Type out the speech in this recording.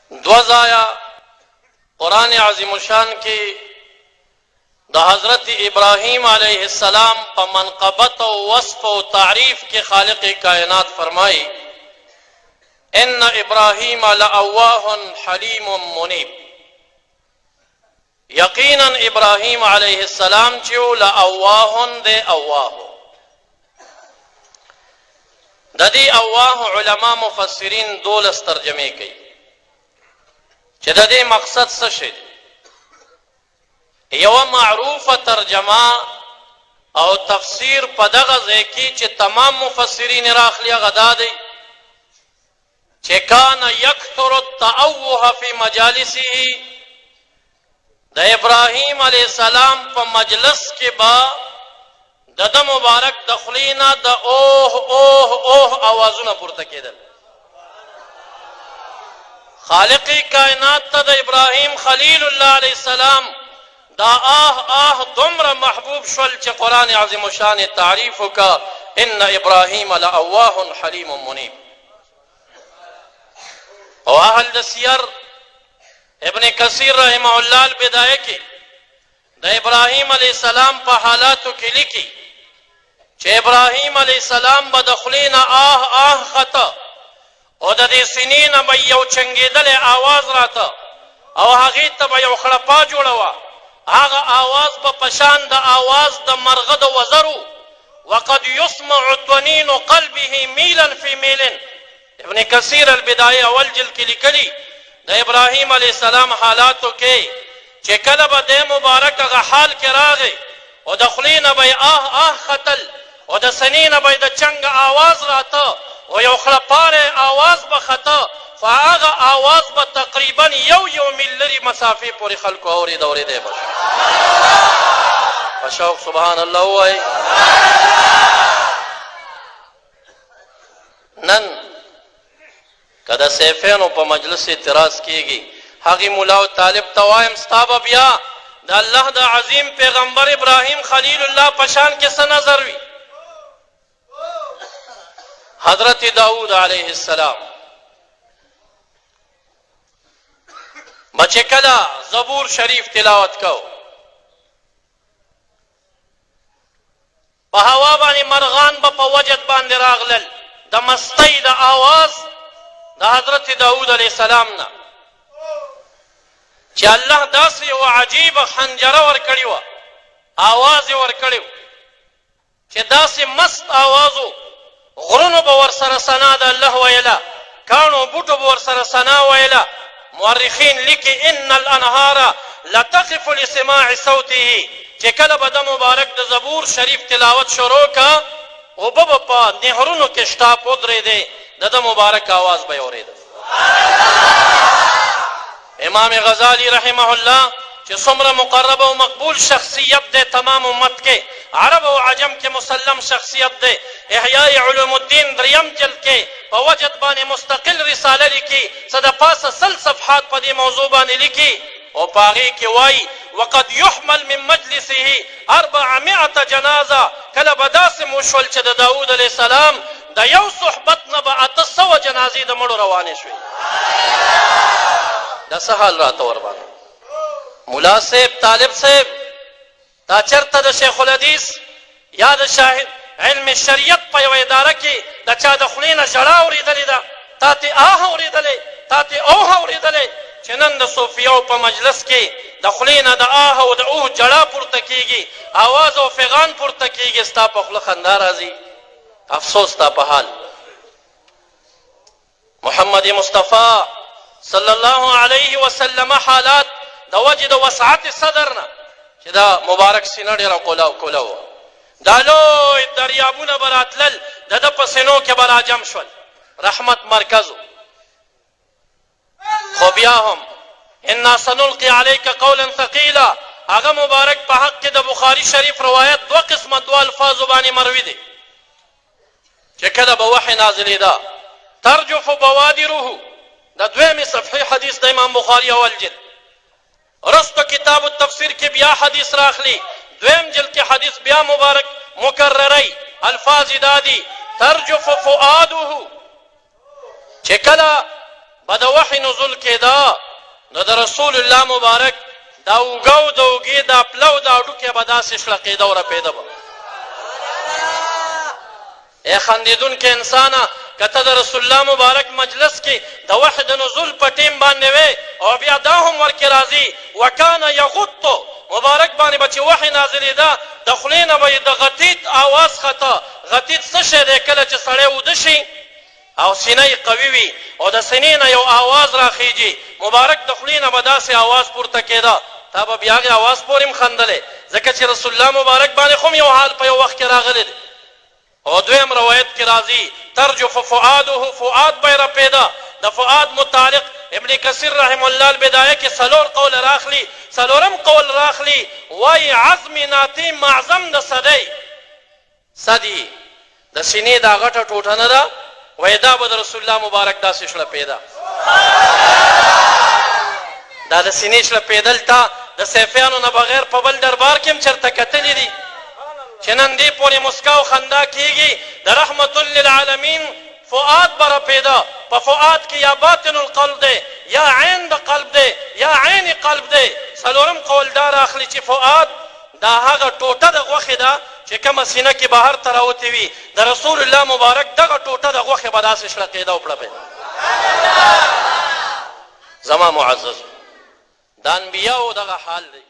دو ځایه قرآن عظیم الشان کې د حضرت ابراہیم علیہ السلام په منقبت او وصف او تعریف کې خالق کائنات فرمائی ان ابراہیم لأواہ حلیم منیب. یقینا ابراہیم علیہ السلام چې لأواہ دے اواہ. د دې اواہ علما مفسرین دولس ترجمه کوي چې د دې مقصد څه شي. یو معروفه ترجمه او تفسیر په دغه ځای کې چې تمام مفسرین راخلی غدا دی چې کان یکثر التأوه فی مجالسه. د ابراهیم علیه السلام په مجلس کې با د مبارک د خلینا د اوه اوه اوه آوازونه پورته کېدل. خالق کائنات ته د ابراهیم خلیل الله علیه السلام دا آه دومره محبوب شول چې قرآن عظیم الشان تعریف وکړه ان ابراهیم لأواہ حلیم منیب. او اهل د سیر ابن کثیر رحمه الله البدایه کې د ابراهیم علیه السلام په حالاتو کې لیکي چې ابراهیم علیه السلام به د خولې نه آه خطه او د دې سینې نه به یو چنګېدلی آواز راته او هغې ته به یو خړپا جوړوه. هغه آواز به پشان د آواز د مرغه د وزرو وقد يسمع طنين قلبه میلا فی میل. ابن کثیر البدایه اول جلد کې لیکلي د ابراهیم علیه السلام حالاتو کې چې کله به د مبارک هغه حال کې راغی او د خولې نه به یې آه ختل او د سینې نه به یې د چنګ آواز راته او یو خړپاری آواز به خطه فهغه آواز به تقریبا یو میل لرې مسافې پورې خلکو اورېدی به په شوق سبحان الله ووایي. نن که د سیفینو په مجلس اعتراض کېږي هغې ملا او طالب ته وایم ستا به بیا د الله د عظیم پیغمبر ابراهیم خلیل الله په شان کې څه نظر وي. حضرت داود علیه السلام بچه کله زبور شریف تلاوت کو په هوا باندې مرغان به په وجد باندې راغلل د مستی د آواز د حضرت داود علیه السلام نه چې الله داسې یو عجیبه خنجره ورکړې وه آواز یې ورکړی و چې داسې مست آواز و غرونو به ورسره ثنا د الله ویله کاڼو بوټو به ورسره ثنا ویله. مورخین لیکي ان الانهار لتقف لسماع صوته چې کله به د مبارک د زبور شریف تلاوت شروع کا اوبه به په نهرونو کې شټاپ ودرېدې د مبارک آواز به یې اورېده. امام غزالی رحمه الله چې څومره مقرب او مقبول شخصیت دی تمام امت کې عرب او عجم کې مسلم شخصیت دی. احیاء علوم الدین دریم جلد کې په وجد باندې مستقل رساله لیکي څه د پاسه 100 صفحات په دې موضوع باندې لیکي او په هغې کې وایي وقد يحمل من مجلسه 400 جنازه. کله به داسې وشول چې د داود علیه السلام د یو صحبت نه به 800 جنازې د مړو روانې شوې. دا څه حال راته ورباندې ملا صاحب طالب صاحب دا چرته د شیخ الحدیث یا د شاهد علم شریعت په یوه اداره کې د چا د خولې نه ژړا اورېدلې ده تا تې اورېدلې تا تې اورېدلې چې نن د صوفیاو په مجلس کې د خولې نه د او د اوه جړا پورته کېږي آواز او فغان پورته کېږي ستا په خوله خندا راځي. افسوس ستا په حال. محمد مصطفی صلی الله علیه وسلم حالات د وجه د وسعت صدر نه چې دا مبارک سینه ډېره کوله وه دا لوی دریابونه به راتلل د ده په سینو کې به راجم شول رحمت مرکز. خو بیا هم انا سنلقي عليك قولا ثقيلا هغه مبارک په حق کې د بخاري شریف روایت دو قسمه دو الفاظو باندې مروي دي چې کله به وحی نازلېده ترجف بوادره د دویمې صفحې حدیث د امام بخاري اول جلد. رستو کتاب التفسیر کې بیا حدیث راخلی دویم جلد کې حدیث بیا مبارک مکرری الفاظ دادی ترجف فؤاده چې کله به د وحی نزول کېده نو د رسول الله مبارک دا اوږه او د اوږې دا پله او دا هډوکې به داسې شړقېده او رپېده به. ای خندېدونکې انسانه که ته د رسول الله مبارک مجلس کې د وحی د نزول په ټیم باندې وې او بیا دا هم ورکې راځي وکانه یغطو مبارک باندې به چې وحی نازلېده د خولې نه به یې د غتیت آواز خطه. غتیت څه شی دی؟ کله چې سړی اوده شي او سینه یې قوي وي او د سینې نه یو آواز راخیږي مبارک د خولې نه به داسې آواز پورته کېده تا به بیا هغې آواز پورې هم خندلې ځکه چې رسول الله مبارک باندې خو هم یو حال په یو وخت کې راغلی دی. او دویم روایت کې راځي ترجف فؤاده فؤاد به یې رپېده. د فؤاد متعلق ابن کثیر رحم الله البدایه کې څلور قول راخلي. څلورم قول راخلي وایي عظم ناطی معظم د صدی صدی د سینې دا غټه ټوټه نه ده وایي دا به د رسول الله مبارک داسې شړپېده. دا د سینې شړپېدل تا د سیفیانو نه بغیر په بل دربار کې هم چېرته کتلي دي چې نن دې پورې مسکا او خندا کېږي. د رحمت للعالمین فؤاد به رپېده. په فؤاد کې یا باطن القلب دی یا عین د قلب دی یا عین قلب دی. څلورم قول دا راخلي چې فؤاد دا هغه ټوټه د غوښې ده چې کومه سینه کې بهر ته راوتې وي د رسول الله مبارک دغه ټوټه د غوښې به داسې شړقېده او پړپېده. زما معزز د انبیاو دغه حال دی